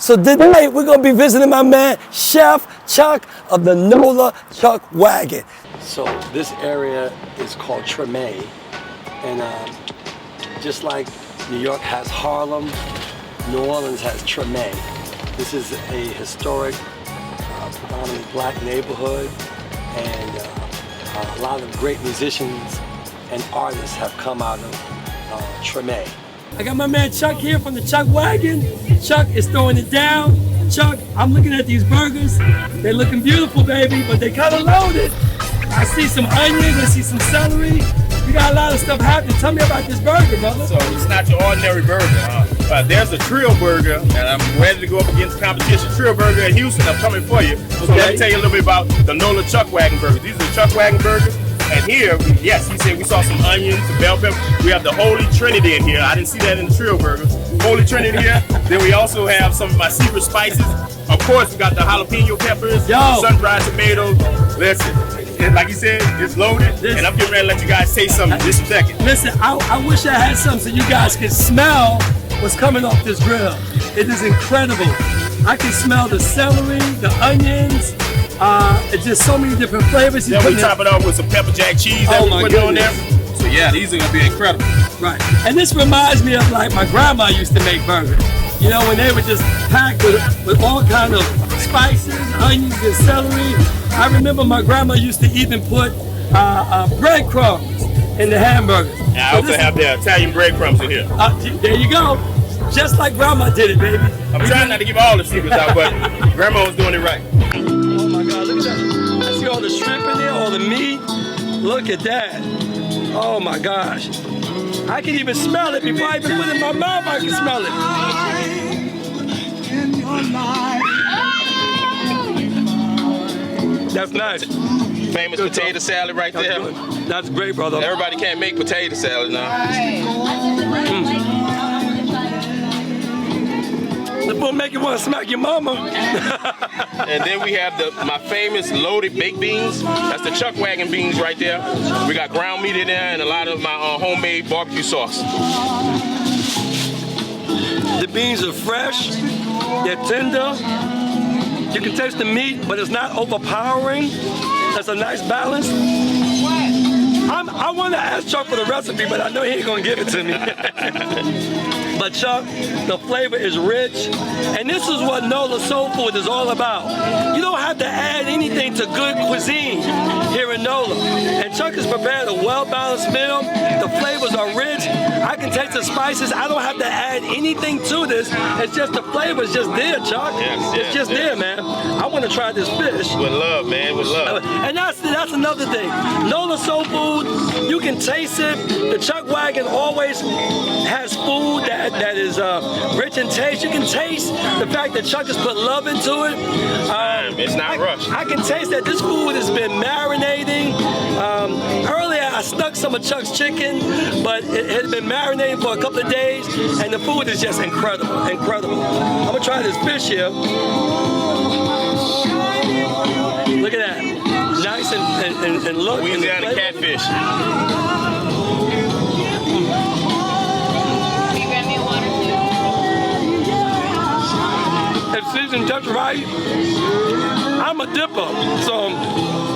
So today we're gonna be visiting my man, Chef Chuck of the NOLA Chuck Wagon. So this area is called Treme, and just like New York has Harlem, New Orleans has Treme. This is a historic, predominantly black neighborhood, and a lot of great musicians and artists have come out of Treme. I got my man Chuck here from the Chuck Wagon. Chuck is throwing it down. Chuck, I'm looking at these burgers. They're looking beautiful, baby, but they kind of loaded. I see some onions, I see some celery. We got a lot of stuff happening. Tell me about this burger, brother. So it's not your ordinary burger. There's a Trio Burger, and I'm ready to go up against competition. Trio Burger in Houston, I'm coming for you. So let me tell you a little bit about the NOLA Chuck Wagon Burgers. These are the Chuck Wagon Burgers. And here, yes, he said we saw some onions, some bell pepper. We have the Holy Trinity in here. I didn't see that in the Trio Burgers. Holy Trinity here. Then we also have some of my secret spices. Of course, we got the jalapeno peppers, sun-dried tomatoes. Listen, like you said, it's loaded. And I'm getting ready to let you guys say something in just a second. Listen, I wish I had something so you guys could smell what's coming off this grill. It is incredible. I can smell the celery, the onions. It's just so many different flavors. Then we top it off with some pepper jack cheese that we put on there. So yeah, these are gonna be incredible. Right, and this reminds me of like my grandma used to make burgers. You know, when they were just packed with all kind of spices, onions, and celery. I remember my grandma used to even put breadcrumbs in the hamburgers. And I also have the Italian breadcrumbs in here. There you go. Just like grandma did it, baby. I'm trying not to give all the secrets out, but grandma was doing it right. Oh my God, look at that. I see all the shrimp in there, all the meat. Look at that. Oh my gosh. I can even smell it before I even put it in my mouth. I can smell it. That's nice. Famous potato salad right there. That's great, brother. Everybody can't make potato salad now. The food make you want to smack your mama. And then we have my famous loaded baked beans. That's the Chuck Wagon beans right there. We got ground meat in there and a lot of my homemade barbecue sauce. The beans are fresh, they're tender. You can taste the meat, but it's not overpowering. That's a nice balance. I want to ask Chuck for the recipe, but I know he ain't gonna give it to me. But Chuck, the flavor is rich, and this is what NOLA Soul Food is all about. You don't have to add anything to good cuisine here in NOLA. And Chuck has prepared a well-balanced meal. The flavors are rich. I can taste the spices. I don't have to add anything to this. It's just the flavor's just there, Chuck. It's just there, man. I want to try this fish. With love, man, with love. And that's another thing. NOLA Soul Food, you can taste it. The Chuck Wagon always has food that is rich in taste. You can taste the fact that Chuck has put love into it. It's not rushed. I can taste that this food has been marinating. Earlier I stuck some of Chuck's chicken, but it had been marinating for a couple of days, and the food is just incredible, incredible. I'm gonna try this fish here. Look at that. Nice and look. Louisiana catfish. It's seasoned just right. I'm a dipper, so you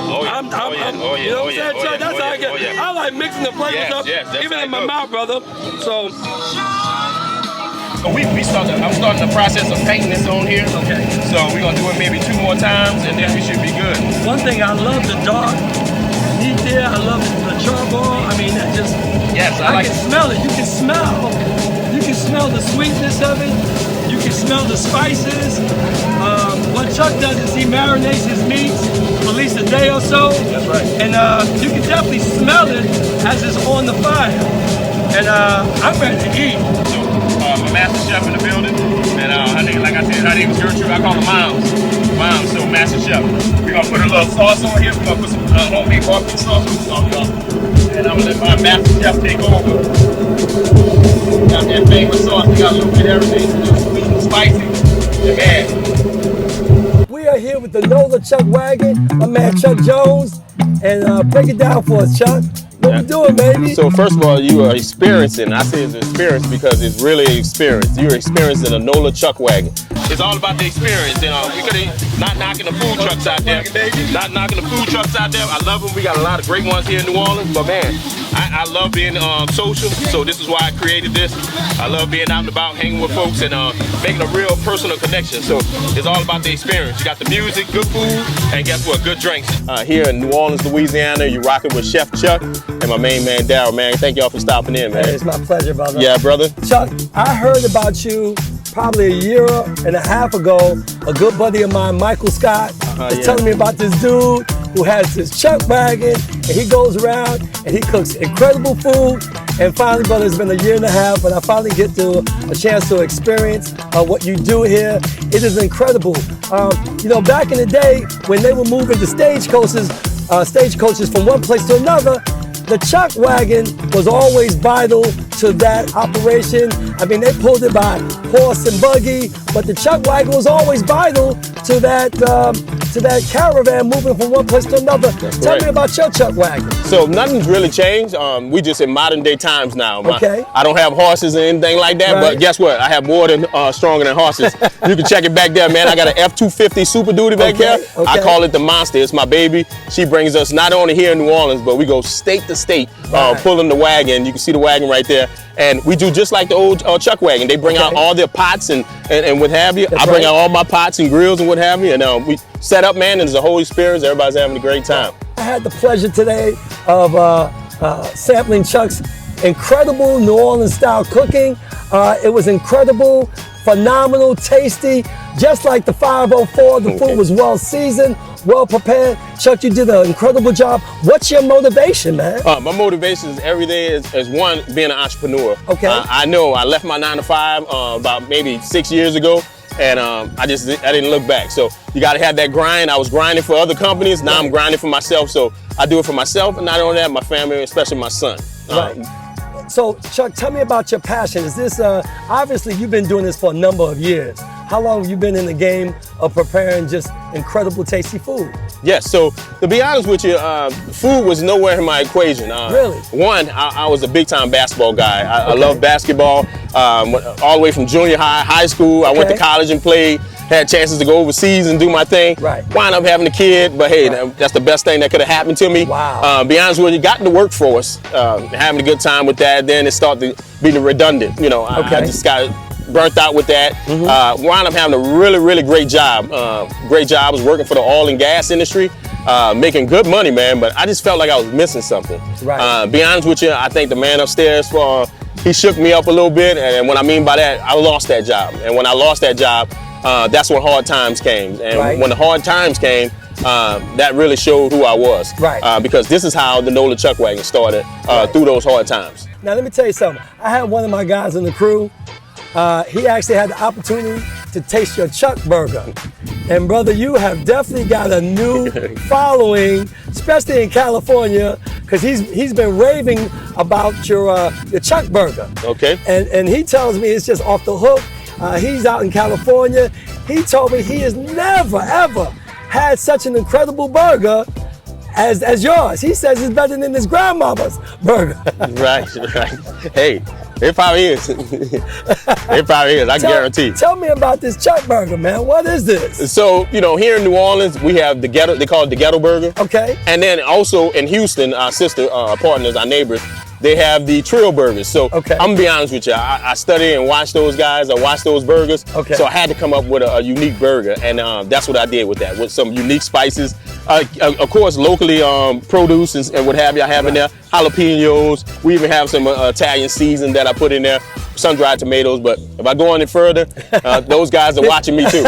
know what I'm saying? That's how I get. I like mixing the flavors up, even in my mouth, brother. So I'm starting the process of painting this on here. Okay. So we're gonna do it maybe 2 more times, and then we should be good. One thing I love the dark meat there. I love the charcoal. I mean, that just. Yes, I can smell it. You can smell the sweetness of it. You can smell the spices. What Chuck does is he marinates his meats for at least a day or so. That's right. And you can definitely smell it as it's on the fire. And I'm ready to eat. My master chef in the building, and her name, like I said, her name is Gertrude. I call her Moms. So master chef. We're gonna put a little sauce on here. We're gonna put some homemade barbecue sauce on y'all. And I'm gonna let my master chef take over. Got that famous sauce. We got a little bit of everything. A little sweet and spicy. Yeah, man. We are here with the NOLA Chuck Wagon, my man Chuck Jones, and break it down for us, Chuck. What you doing, baby? So first of all, you are experiencing. I say it's an experience because it's really experience. You're experiencing a NOLA Chuck Wagon. it's all about the experience. And we could not knocking the food trucks out there. Not knocking the food trucks out there. I love them. We got a lot of great ones here in New Orleans. But man, I love being social. So this is why I created this. I love being out and about, hanging with folks, and making a real personal connection. So it's all about the experience. You got the music, good food, and guess what? Good drinks. Here in New Orleans, Louisiana, you're rocking with Chef Chuck and my main man, Daryl, man. Thank y'all for stopping in, man. Hey, it's my pleasure, brother. Yeah, brother. Chuck, I heard about you probably a year and a half ago. A good buddy of mine, Michael Scott, was telling me about this dude who has this Chuck Wagon, and he goes around and he cooks incredible food. And finally, brother, it's been a year and a half, but I finally get a chance to experience what you do here. It is incredible. You know, back in the day when they were moving the stagecoaches from one place to another, the Chuck Wagon was always vital to that operation. I mean, they pulled it by horse and buggy, but the Chuck Wagon was always vital to that caravan moving from one place to another. Tell me about your Chuck Wagon. So nothing's really changed. We just in modern day times now. Okay. I don't have horses or anything like that, Right. but guess what? I have more than stronger than horses. You can check it back there, man. I got an F-250 Super Duty back there. I call it the Monster. It's my baby. She brings us not only here in New Orleans, but we go state to state, pulling the wagon. You can see the wagon right there. And we do just like the old Chuck Wagon. They bring out all their pots and what have you. I bring out all my pots and grills and what have you. And we set up, man, and it's a whole experience. Everybody's having a great time. I had the pleasure today of sampling Chuck's incredible New Orleans style cooking. It was incredible, phenomenal, tasty, just like the 504. The food was well seasoned, well prepared. Chuck, you did an incredible job. What's your motivation, man? My motivation is every day is one, being an entrepreneur. Okay. I know I left my 9-to-5 about maybe 6 years ago, and I didn't look back. So you got to have that grind. I was grinding for other companies. Now I'm grinding for myself. So I do it for myself, and not only that, my family, especially my son. Right. So Chuck, tell me about your passion. Is this, obviously you've been doing this for a number of years. How long have you been in the game of preparing just incredible, tasty food? Yes, so to be honest with you, food was nowhere in my equation. Really? One, I was a big time basketball guy. I love basketball, all the way from junior high, high school. I went to college and played. Had chances to go overseas and do my thing. Right. Wound up having a kid, but hey, that's the best thing that could have happened to me. Wow. Be honest with you, got in the workforce, having a good time with that. Then it started being redundant. You know, I just got burnt out with that. Wound up having a really, really great job. Great job. I was working for the oil and gas industry, making good money, man. But I just felt like I was missing something. Right. Be honest with you, I think the man upstairs he shook me up a little bit, and what I mean by that, I lost that job. And when I lost that job, that's when hard times came. And when the hard times came, that really showed who I was. Right. Because this is how the NOLA Chuck Wagon started through those hard times. Now let me tell you something. I had one of my guys in the crew. He actually had the opportunity to taste your Chuck burger. And brother, you have definitely got a new following, especially in California, because he's been raving about your Chuck burger. Okay. And he tells me it's just off the hook. He's out in California. He told me he has never, ever had such an incredible burger as yours. He says it's better than his grandmother's burger. Right. Hey, it probably is. It probably is, I guarantee. Tell me about this Chuck burger, man. What is this? So, you know, here in New Orleans, we have the ghetto, they call it the ghetto burger. Okay. And then also in Houston, our sister partners, our neighbors, they have the trio burgers. So I'm gonna be honest with you, I study and watch those guys, I watch those burgers. Okay. So I had to come up with a unique burger, and that's what I did with that, with some unique spices. Of course, locally produce and what have you I have in there. Jalapenos. We even have some Italian seasoning that I put in there, sun-dried tomatoes. But if I go any further, those guys are watching me too.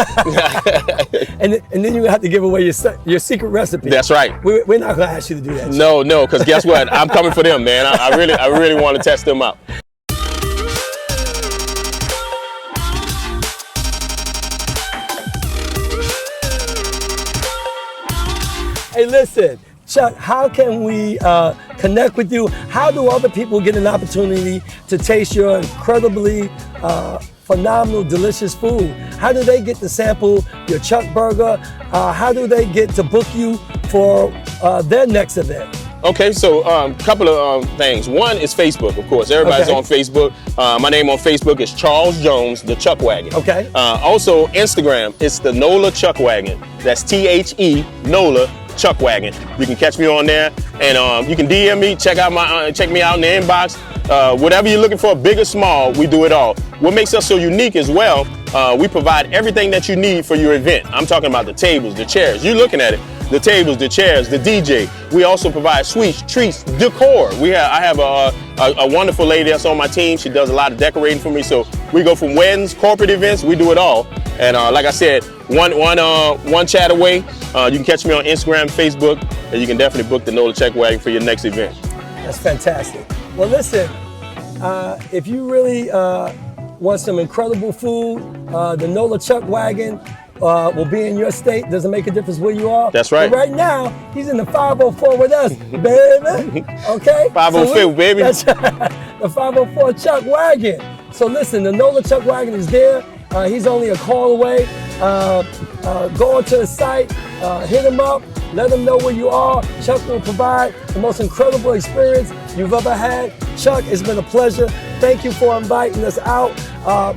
and then you have to give away your secret recipe. That's right. We're not gonna ask you to do that. No, because guess what? I'm coming for them, man. I really want to test them out. Hey, listen, Chuck, how can we connect with you? How do other people get an opportunity to taste your incredibly phenomenal, delicious food? How do they get to sample your Chuck burger? How do they get to book you for their next event? Okay, so couple of things. One is Facebook, of course. Everybody's on Facebook. My name on Facebook is Charles Jones, the Chuck Wagon. Okay. Also, Instagram, it's the NOLA Chuck Wagon. That's THE NOLA Chuck Wagon. You can catch me on there, and you can DM me. Check me out in the inbox. Whatever you're looking for, big or small, we do it all. What makes us so unique as well, we provide everything that you need for your event. I'm talking about the tables, the chairs. You're looking at it. The tables, the chairs, the DJ. We also provide sweets, treats, decor. I have a wonderful lady that's on my team. She does a lot of decorating for me. So we go from weddings, corporate events, we do it all. And like I said, one chat away. You can catch me on Instagram, Facebook, and you can definitely book the NOLA Chuck Wagon for your next event. That's fantastic. Well, listen, if you really want some incredible food, the NOLA Chuck Wagon will be in your state. Doesn't make a difference where you are. That's right. But right now, he's in the 504 with us, baby. Okay? 505, baby. That's the 504 Chuck Wagon. So listen, the NOLA Chuck Wagon is there. He's only a call away. Go onto the site, hit him up, let him know where you are. Chuck will provide the most incredible experience you've ever had. Chuck, it's been a pleasure. Thank you for inviting us out.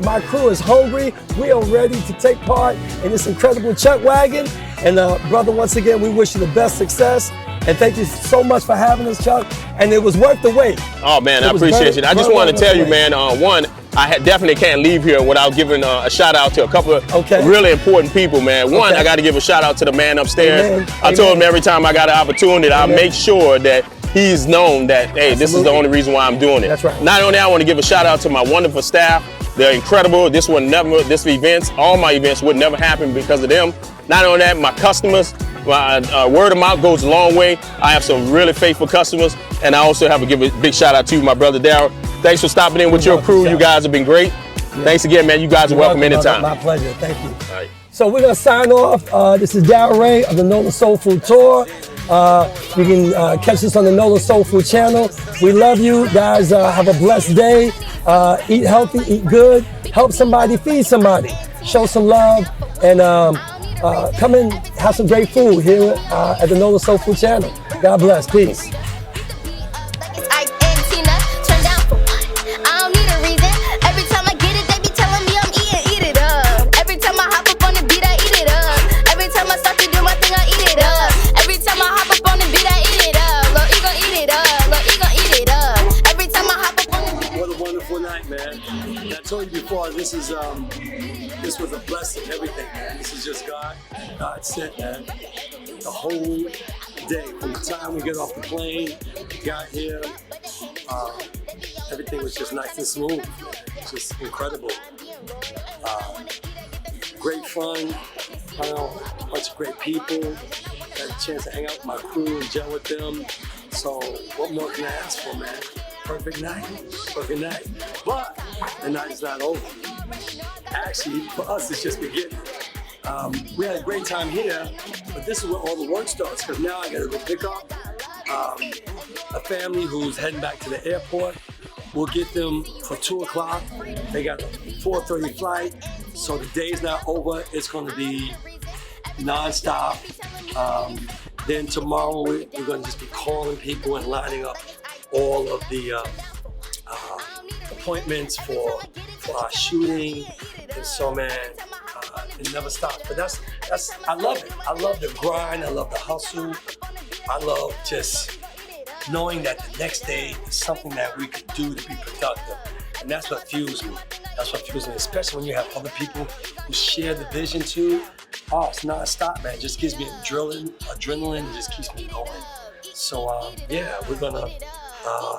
My crew is hungry. We are ready to take part in this incredible Chuck Wagon. And brother, once again, we wish you the best success. And thank you so much for having us, Chuck. And it was worth the wait. Oh man, I appreciate it. I just want to tell you, man, one, I definitely can't leave here without giving a shout out to a couple of really important people, man. One, I got to give a shout out to the man upstairs. Amen. I told him every time I got an opportunity, I'll make sure that he's known that, hey, this is the only reason why I'm doing it. That's right. Not only that, I want to give a shout out to my wonderful staff. They're incredible. This events, all my events would never happen because of them. Not only that, my customers, my word of mouth goes a long way. I have some really faithful customers, and I also have to give a big shout out to my brother Darryl. Thanks for stopping in with your crew. You guys have been great. Yeah. Thanks again, man. You guys are welcome anytime. My pleasure. Thank you. All right. So we're gonna sign off. This is Darryl Ray of the NOLA Soul Food Tour. You can catch us on the NOLA Soul Food channel. We love you guys. Have a blessed day. Eat healthy, eat good. Help somebody, feed somebody. Show some love, and come and have some great food here at the NOLA Soul Food channel. God bless. Peace. I told you before, this was a blessing, everything, man. This is just God. God sent, man. The whole day, from the time we get off the plane, got here, everything was just nice and smooth. Just incredible. Great fun. A bunch of great people. Got a chance to hang out with my crew and gel with them. So what more can I ask for, man? Perfect night. Perfect night. But the night is not over. Actually, for us, it's just beginning. We had a great time here, but this is where all the work starts, because now I gotta go pick up a family who's heading back to the airport. We'll get them for 2 o'clock. They got a 4:30 flight, so the day's not over. It's gonna be nonstop. Then tomorrow, we're gonna just be calling people and lining up all of the appointments for our shooting. And so, man, it never stops. But that's I love it. I love the grind. I love the hustle. I love just knowing that the next day is something that we could do to be productive. And that's what fuels me. That's what fuels me, especially when you have other people who share the vision too. Oh, it's non-stop, man. It just gives me adrenaline. It just keeps me going. So, yeah, we're gonna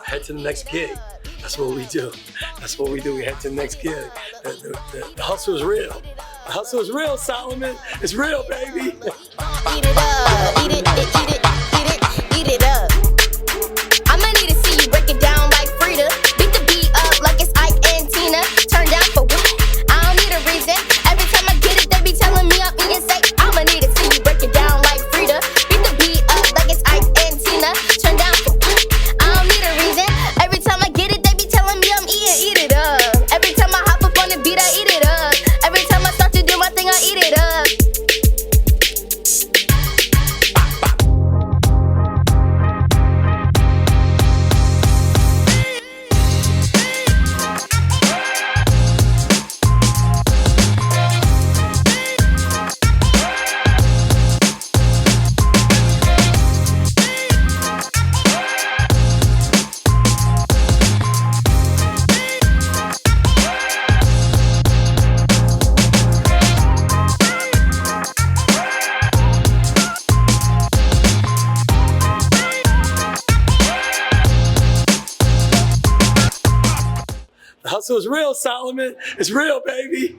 head to the next gig. That's what we do. That's what we do. We head to the next gig. The hustle is real. The hustle is real, Solomon. It's real, baby. Eat it up, eat it, eat it, eat it, eat it up. I'ma need to see you break it down like Frida. Beat the beat up like it's Ike and Tina. Turn down for what? I don't need a reason. Every time I get it, they be telling me I'm eating steak. I'ma need to see you break it down like Frida. Beat the beat up like it's Ike and Tina. Turn down for what? I don't need a reason. Every time I get it, they be telling me I'm eat it up. Every time I hop up on the beat, I eat it up. Every time I start to do my thing, I eat it up. So it's real, Solomon. It's real, baby.